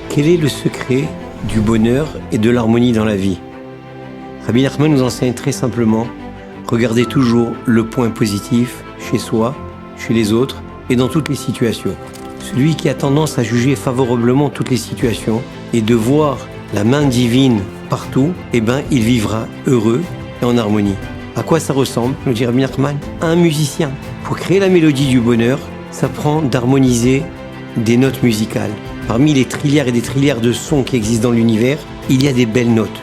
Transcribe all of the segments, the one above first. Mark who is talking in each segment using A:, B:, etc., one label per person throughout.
A: Quel est le secret du bonheur et de l'harmonie dans la vie? Rabbi Nachman nous enseigne très simplement, regardez toujours le point positif chez soi, chez les autres et dans toutes les situations. Celui qui a tendance à juger favorablement toutes les situations et de voir la main divine partout, il vivra heureux et en harmonie. À quoi ça ressemble, nous dit Rabbi Nachman? Un musicien. Pour créer la mélodie du bonheur, ça prend d'harmoniser des notes musicales. Parmi les trilliards et des trilliards de sons qui existent dans l'univers, il y a des belles notes.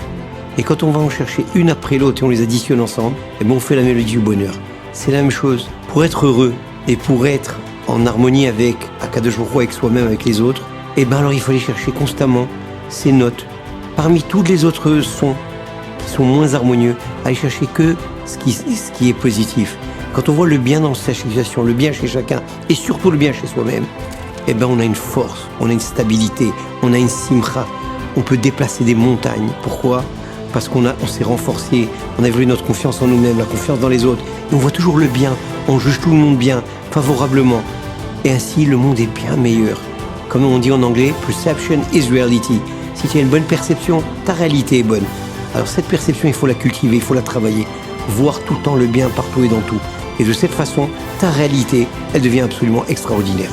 A: Et quand on va en chercher une après l'autre et on les additionne ensemble, on fait la mélodie du bonheur. C'est la même chose. Pour être heureux et pour être en harmonie avec Akadosh Baruch Hu, avec soi-même, avec les autres, alors il faut aller chercher constamment ces notes. Parmi tous les autres sons qui sont moins harmonieux, aller chercher que ce qui est positif. Quand on voit le bien dans sa situation, le bien chez chacun et surtout le bien chez soi-même, on a une force, on a une stabilité, on a une simcha. On peut déplacer des montagnes. Pourquoi? Parce qu'on s'est renforcé, on a évolué notre confiance en nous-mêmes, la confiance dans les autres. Et on voit toujours le bien, on juge tout le monde bien, favorablement. Et ainsi, le monde est bien meilleur. Comme on dit en anglais, perception is reality. Si tu as une bonne perception, ta réalité est bonne. Alors cette perception, il faut la cultiver, il faut la travailler. Voir tout le temps le bien partout et dans tout. Et de cette façon, ta réalité, elle devient absolument extraordinaire.